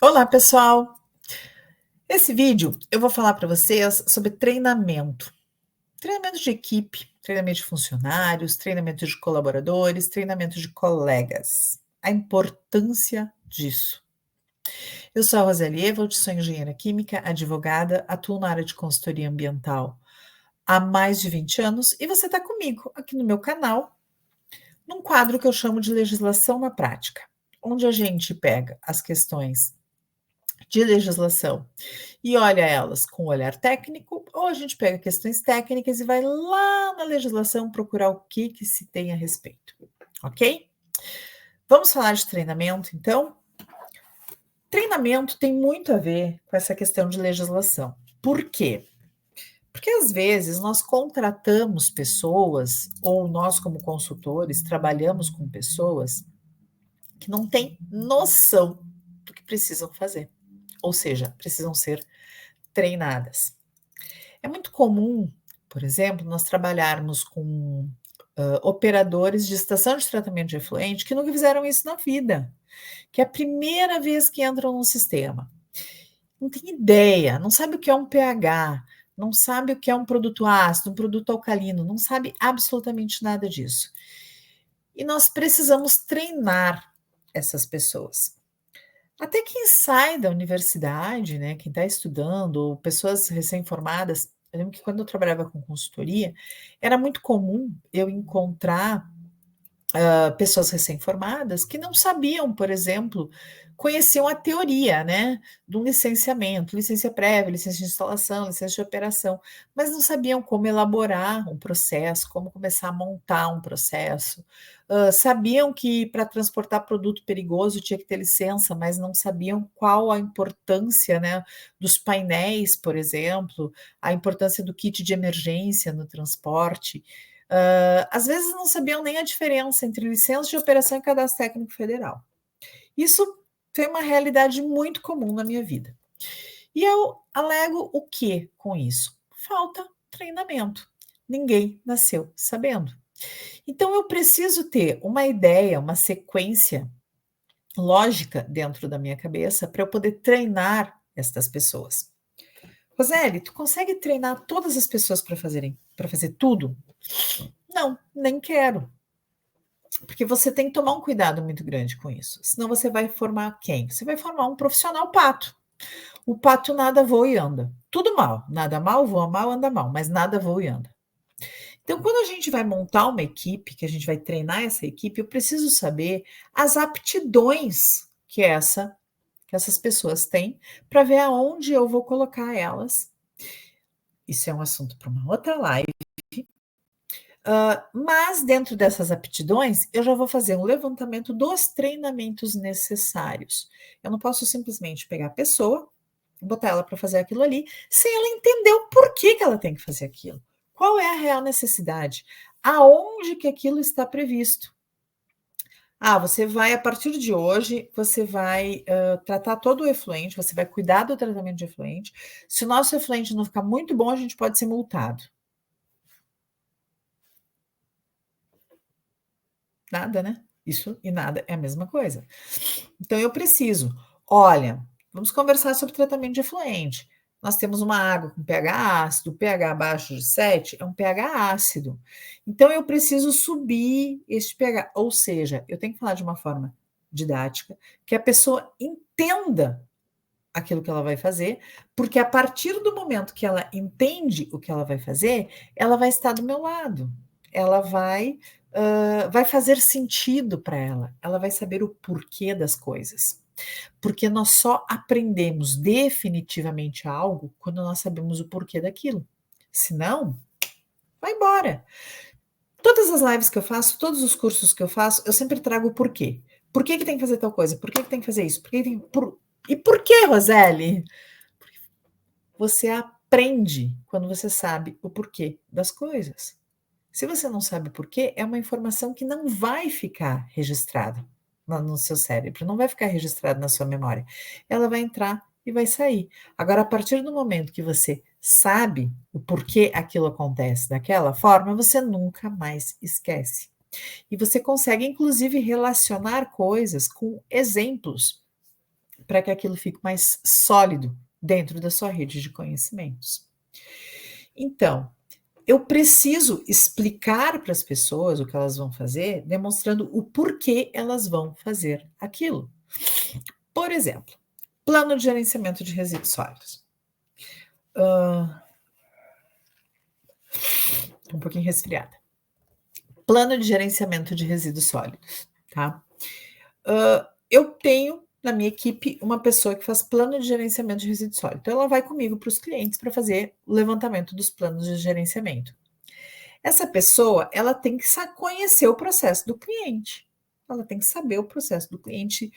Olá, pessoal! Esse vídeo eu vou falar para vocês sobre treinamento. Treinamento de equipe, treinamento de funcionários, treinamento de colaboradores, treinamento de colegas. A importância disso. Eu sou a Roseli Ewald, sou engenheira química, advogada, atuo na área de consultoria ambiental há mais de 20 anos e você está comigo aqui no meu canal, num quadro que eu chamo de Legislação na Prática, onde a gente pega as questões de legislação e olha elas com um olhar técnico, ou a gente pega questões técnicas e vai lá na legislação procurar o que se tem a respeito, ok? Vamos falar de treinamento, então? Treinamento tem muito a ver com essa questão de legislação. Por quê? Porque às vezes nós contratamos pessoas, ou nós, como consultores, trabalhamos com pessoas que não têm noção do que precisam fazer, ou seja, precisam ser treinadas. É muito comum, por exemplo, nós trabalharmos com operadores de estação de tratamento de efluente que nunca fizeram isso na vida, que é a primeira vez que entram no sistema. Não tem ideia, não sabe o que é um pH, não sabe o que é um produto ácido, um produto alcalino, não sabe absolutamente nada disso. E nós precisamos treinar essas pessoas. Até quem sai da universidade, né, quem está estudando, ou pessoas recém-formadas, eu lembro que quando eu trabalhava com consultoria, era muito comum eu encontrar pessoas recém-formadas que não sabiam, por exemplo, conheciam a teoria, né, de um licenciamento, licença prévia, licença de instalação, licença de operação, mas não sabiam como elaborar um processo, como começar a montar um processo. Sabiam que para transportar produto perigoso tinha que ter licença, mas não sabiam qual a importância, né, dos painéis, por exemplo, a importância do kit de emergência no transporte. Às vezes não sabiam nem a diferença entre licença de operação e cadastro técnico federal. Isso foi uma realidade muito comum na minha vida. E eu alego o que com isso? Falta treinamento. Ninguém nasceu sabendo. Então eu preciso ter uma ideia, uma sequência lógica dentro da minha cabeça para eu poder treinar estas pessoas. Roseli, tu consegue treinar todas as pessoas para fazer tudo? Não, nem quero. Porque você tem que tomar um cuidado muito grande com isso. Senão você vai formar quem? Você vai formar um profissional pato. O pato nada voa e anda. Tudo mal. Nada mal, voa mal, anda mal, mas nada voa e anda. Então, quando a gente vai montar uma equipe, que a gente vai treinar essa equipe, eu preciso saber as aptidões que essas pessoas têm para ver aonde eu vou colocar elas. Isso é um assunto para uma outra live. Mas dentro dessas aptidões, eu já vou fazer um levantamento dos treinamentos necessários. Eu não posso simplesmente pegar a pessoa, botar ela para fazer aquilo ali, sem ela entender o porquê que ela tem que fazer aquilo. Qual é a real necessidade? Aonde que aquilo está previsto? Você vai, a partir de hoje, você vai tratar todo o efluente, você vai cuidar do tratamento de efluente. Se o nosso efluente não ficar muito bom, a gente pode ser multado. Nada, né? Isso e nada é a mesma coisa. Então eu preciso, olha, vamos conversar sobre tratamento de efluente. Nós temos uma água com pH ácido, pH abaixo de 7 é um pH ácido. Então eu preciso subir este pH, ou seja, eu tenho que falar de uma forma didática, que a pessoa entenda aquilo que ela vai fazer, porque a partir do momento que ela entende o que ela vai fazer, ela vai estar do meu lado. Ela vai fazer sentido para ela. Ela vai saber o porquê das coisas. Porque nós só aprendemos definitivamente algo quando nós sabemos o porquê daquilo. Senão, vai embora. Todas as lives que eu faço, todos os cursos que eu faço, eu sempre trago o porquê. Por que tem que fazer tal coisa? Por que tem que fazer isso? E por que, Roseli? Você aprende quando você sabe o porquê das coisas. Se você não sabe o porquê, é uma informação que não vai ficar registrada no seu cérebro, não vai ficar registrada na sua memória. Ela vai entrar e vai sair. Agora, a partir do momento que você sabe o porquê aquilo acontece daquela forma, você nunca mais esquece. E você consegue, inclusive, relacionar coisas com exemplos. para que aquilo fique mais sólido dentro da sua rede de conhecimentos. Então, eu preciso explicar para as pessoas o que elas vão fazer, demonstrando o porquê elas vão fazer aquilo. Por exemplo, plano de gerenciamento de resíduos sólidos. Um pouquinho resfriada. Plano de gerenciamento de resíduos sólidos, tá? Eu tenho na minha equipe uma pessoa que faz plano de gerenciamento de resíduos sólidos. Então, ela vai comigo para os clientes para fazer o levantamento dos planos de gerenciamento. Essa pessoa, ela tem que conhecer o processo do cliente. Ela tem que saber o processo do cliente,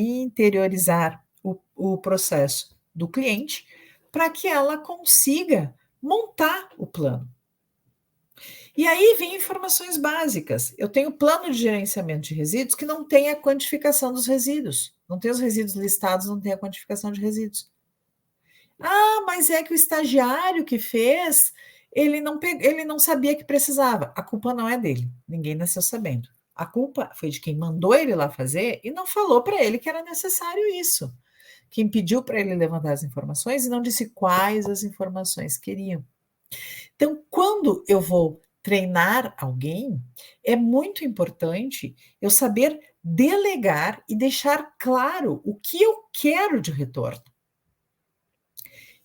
interiorizar o processo do cliente para que ela consiga montar o plano. E aí vem informações básicas. Eu tenho plano de gerenciamento de resíduos que não tem a quantificação dos resíduos. Não tem os resíduos listados, não tem a quantificação de resíduos. Ah, mas é que o estagiário que fez, ele não sabia que precisava. A culpa não é dele. Ninguém nasceu sabendo. A culpa foi de quem mandou ele lá fazer e não falou para ele que era necessário isso. Quem pediu para ele levantar as informações e não disse quais as informações queriam. Então, quando eu vou treinar alguém, é muito importante eu saber delegar e deixar claro o que eu quero de retorno.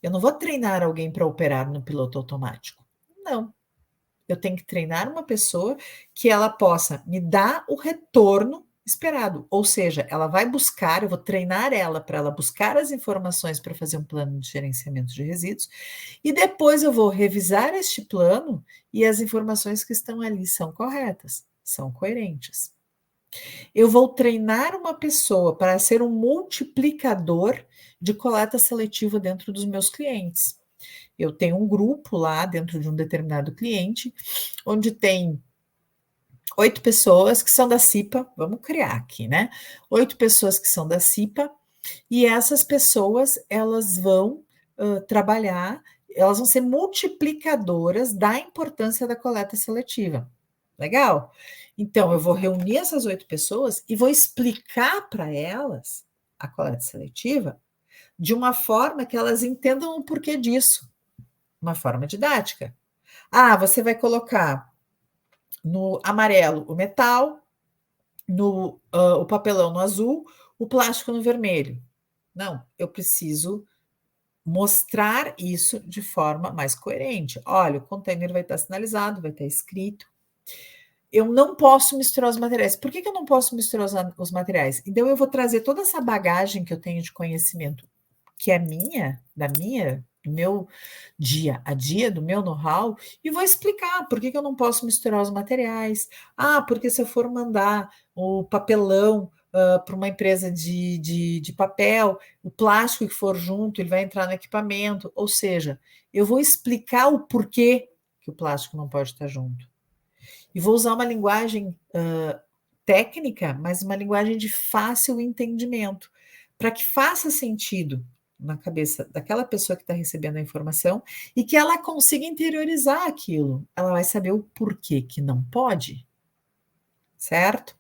Eu não vou treinar alguém para operar no piloto automático. Não. Eu tenho que treinar uma pessoa que ela possa me dar o retorno esperado. Ou seja, ela vai buscar, eu vou treinar ela para ela buscar as informações para fazer um plano de gerenciamento de resíduos, e depois eu vou revisar este plano e as informações que estão ali são corretas, são coerentes. Eu vou treinar uma pessoa para ser um multiplicador de coleta seletiva dentro dos meus clientes. Eu tenho um grupo lá dentro de um determinado cliente, onde tem 8 pessoas que são da CIPA, vamos criar aqui, né? 8 pessoas que são da CIPA, e essas pessoas, elas vão trabalhar, elas vão ser multiplicadoras da importância da coleta seletiva. Legal? Então, eu vou reunir essas 8 pessoas e vou explicar para elas a coleta seletiva de uma forma que elas entendam o porquê disso. Uma forma didática. Ah, você vai colocar no amarelo o metal, o papelão no azul, o plástico no vermelho. Não, eu preciso mostrar isso de forma mais coerente. Olha, o container vai estar sinalizado, vai estar escrito. Eu não posso misturar os materiais. Por que eu não posso misturar os materiais? Então, eu vou trazer toda essa bagagem que eu tenho de conhecimento, que é do meu dia a dia, do meu know-how, e vou explicar por que eu não posso misturar os materiais. Ah, porque se eu for mandar o papelão para uma empresa de papel, o plástico que for junto, ele vai entrar no equipamento. Ou seja, eu vou explicar o porquê que o plástico não pode estar junto. E vou usar uma linguagem técnica, mas uma linguagem de fácil entendimento, para que faça sentido na cabeça daquela pessoa que está recebendo a informação e que ela consiga interiorizar aquilo. Ela vai saber o porquê que não pode, certo?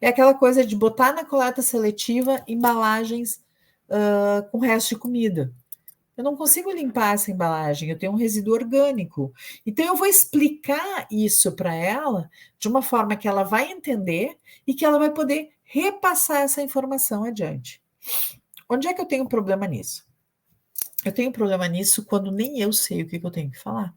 É aquela coisa de botar na coleta seletiva embalagens com resto de comida. Eu não consigo limpar essa embalagem, eu tenho um resíduo orgânico. Então, eu vou explicar isso para ela de uma forma que ela vai entender e que ela vai poder repassar essa informação adiante. Onde é que eu tenho problema nisso? Eu tenho problema nisso quando nem eu sei o que eu tenho que falar.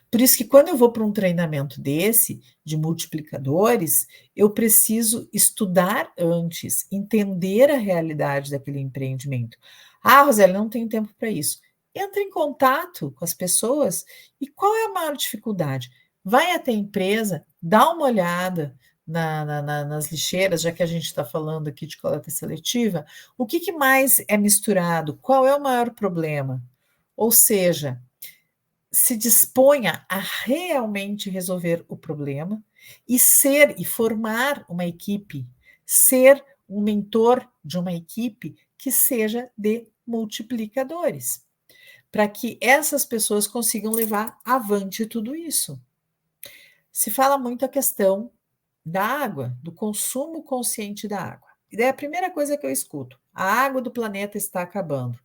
Por isso que quando eu vou para um treinamento desse, de multiplicadores, eu preciso estudar antes, entender a realidade daquele empreendimento. Ah, Roseli, não tenho tempo para isso. Entra em contato com as pessoas e qual é a maior dificuldade? Vai até a empresa, dá uma olhada nas lixeiras, já que a gente está falando aqui de coleta seletiva, o que mais é misturado? Qual é o maior problema? Ou seja, se disponha a realmente resolver o problema e formar uma equipe, ser um mentor de uma equipe que seja de multiplicadores, para que essas pessoas consigam levar avante tudo isso. Se fala muito a questão da água, do consumo consciente da água. E daí a primeira coisa que eu escuto: a água do planeta está acabando.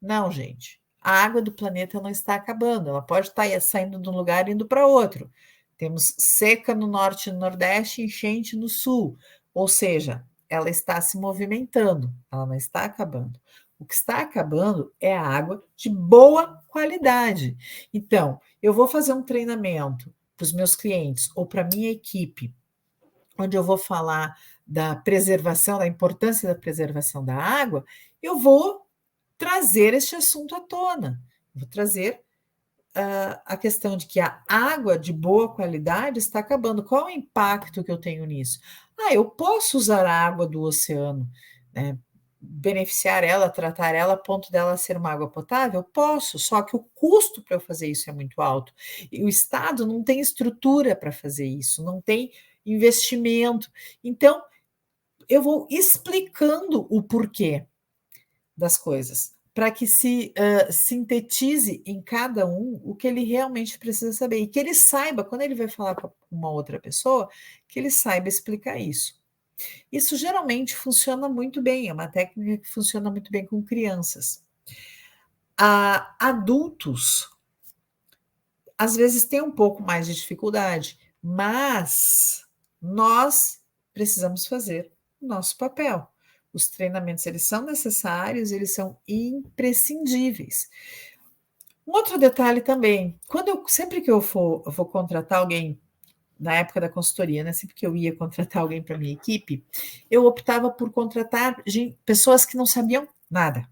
Não, gente, a água do planeta não está acabando, ela pode estar saindo de um lugar e indo para outro. Temos seca no norte e no nordeste, enchente no sul, ou seja, ela está se movimentando, ela não está acabando. O que está acabando é a água de boa qualidade. Então, eu vou fazer um treinamento para os meus clientes ou para a minha equipe, onde eu vou falar da preservação, da importância da preservação da água, eu vou trazer este assunto à tona. Vou trazer a questão de que a água de boa qualidade está acabando. Qual é o impacto que eu tenho nisso? Eu posso usar a água do oceano, né, beneficiar ela, tratar ela a ponto dela ser uma água potável? Posso, só que o custo para eu fazer isso é muito alto. E o Estado não tem estrutura para fazer isso, não tem investimento. Então, eu vou explicando o porquê das coisas, para que se sintetize em cada um o que ele realmente precisa saber e que ele saiba, quando ele vai falar com uma outra pessoa, que ele saiba explicar isso. Isso geralmente funciona muito bem, é uma técnica que funciona muito bem com crianças. Adultos, às vezes, têm um pouco mais de dificuldade, mas nós precisamos fazer o nosso papel. Os treinamentos, eles são necessários, eles são imprescindíveis. Um outro detalhe também, sempre que eu vou contratar alguém, na época da consultoria, né, sempre que eu ia contratar alguém para minha equipe, eu optava por contratar pessoas que não sabiam nada.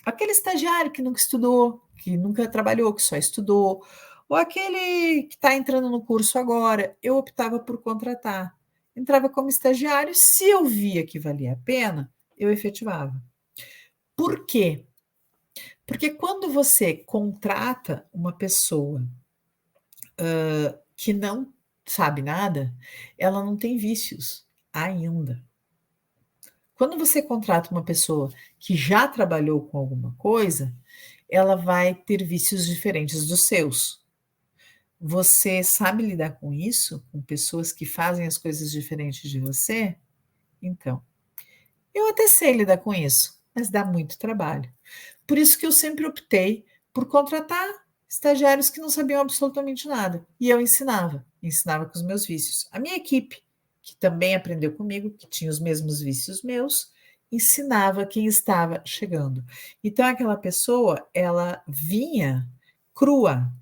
Aquele estagiário que nunca estudou, que nunca trabalhou, que só estudou, ou aquele que está entrando no curso agora, eu optava por contratar. Entrava como estagiário, se eu via que valia a pena, eu efetivava. Por quê? Porque quando você contrata uma pessoa que não sabe nada, ela não tem vícios ainda. Quando você contrata uma pessoa que já trabalhou com alguma coisa, ela vai ter vícios diferentes dos seus. Você sabe lidar com isso? Com pessoas que fazem as coisas diferentes de você? Então, eu até sei lidar com isso, mas dá muito trabalho. Por isso que eu sempre optei por contratar estagiários que não sabiam absolutamente nada. E eu ensinava com os meus vícios. A minha equipe, que também aprendeu comigo, que tinha os mesmos vícios meus, ensinava quem estava chegando. Então, aquela pessoa, ela vinha crua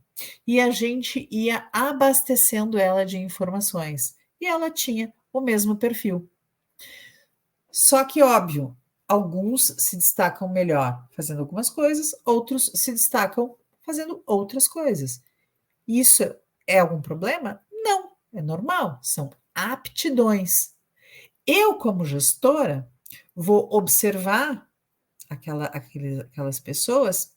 e a gente ia abastecendo ela de informações. E ela tinha o mesmo perfil. Só que, óbvio, alguns se destacam melhor fazendo algumas coisas, outros se destacam fazendo outras coisas. Isso é algum problema? Não, é normal, são aptidões. Eu, como gestora, vou observar aquelas pessoas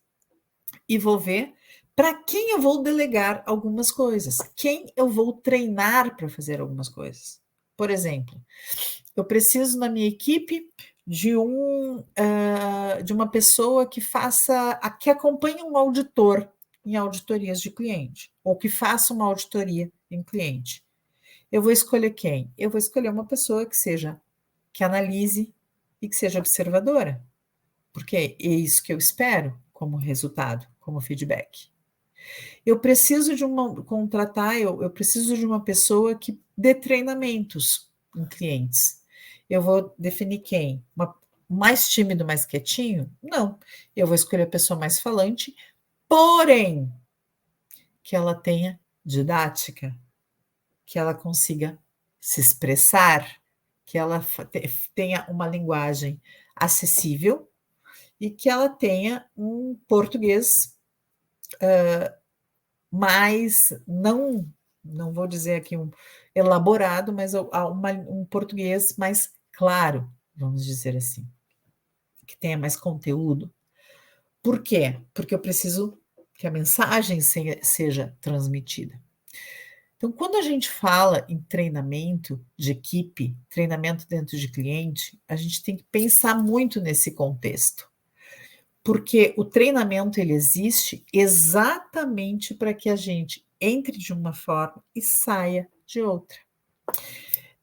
e vou ver para quem eu vou delegar algumas coisas, quem eu vou treinar para fazer algumas coisas. Por exemplo, eu preciso na minha equipe de uma pessoa que acompanhe um auditor em auditorias de cliente, ou que faça uma auditoria em cliente. Eu vou escolher quem? Eu vou escolher uma pessoa que analise e que seja observadora, porque é isso que eu espero como resultado, como feedback. Eu preciso eu preciso de uma pessoa que dê treinamentos em clientes. Eu vou definir quem? Mais tímido, mais quietinho? Não. Eu vou escolher a pessoa mais falante, porém, que ela tenha didática, que ela consiga se expressar, que ela tenha uma linguagem acessível e que ela tenha um português mais, não vou dizer aqui um elaborado, mas um português mais claro, vamos dizer assim, que tenha mais conteúdo. Por quê? Porque eu preciso que a mensagem seja transmitida. Então, quando a gente fala em treinamento de equipe, treinamento dentro de cliente, a gente tem que pensar muito nesse contexto. Porque o treinamento ele existe exatamente para que a gente entre de uma forma e saia de outra.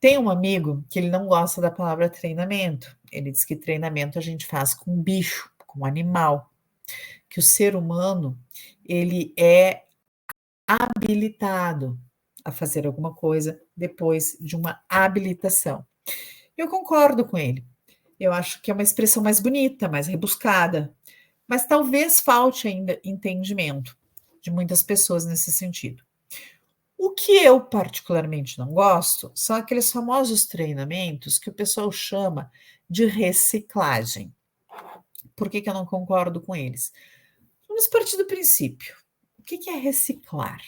Tem um amigo que ele não gosta da palavra treinamento. Ele diz que treinamento a gente faz com um bicho, com um animal, que o ser humano ele é habilitado a fazer alguma coisa depois de uma habilitação. Eu concordo com ele. Eu acho que é uma expressão mais bonita, mais rebuscada, mas talvez falte ainda entendimento de muitas pessoas nesse sentido. O que eu particularmente não gosto são aqueles famosos treinamentos que o pessoal chama de reciclagem. Por que, que eu não concordo com eles? Vamos partir do princípio. O que, que é reciclar?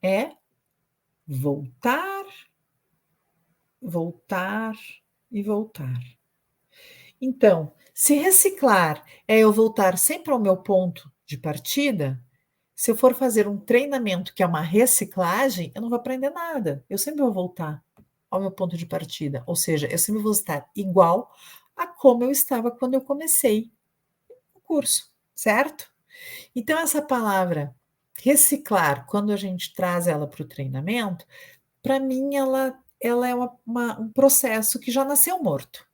É voltar, voltar e voltar. Então, se reciclar é eu voltar sempre ao meu ponto de partida, se eu for fazer um treinamento que é uma reciclagem, eu não vou aprender nada. Eu sempre vou voltar ao meu ponto de partida. Ou seja, eu sempre vou estar igual a como eu estava quando eu comecei o curso, certo? Então, essa palavra reciclar, quando a gente traz ela para o treinamento, para mim ela é um processo que já nasceu morto.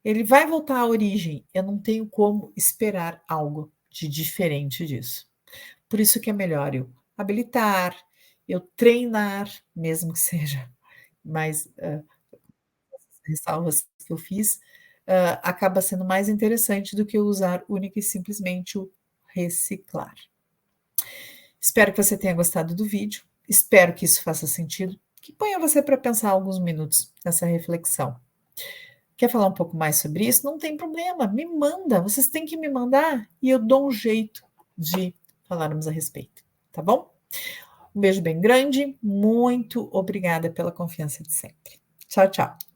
Ele vai voltar à origem, eu não tenho como esperar algo de diferente disso. Por isso que é melhor eu habilitar, eu treinar, mesmo que seja mais, ressalvas que eu fiz, acaba sendo mais interessante do que usar única e simplesmente o reciclar. Espero que você tenha gostado do vídeo, espero que isso faça sentido, que ponha você para pensar alguns minutos nessa reflexão. Quer falar um pouco mais sobre isso? Não tem problema, me manda, vocês têm que me mandar e eu dou um jeito de falarmos a respeito, tá bom? Um beijo bem grande, muito obrigada pela confiança de sempre. Tchau, tchau.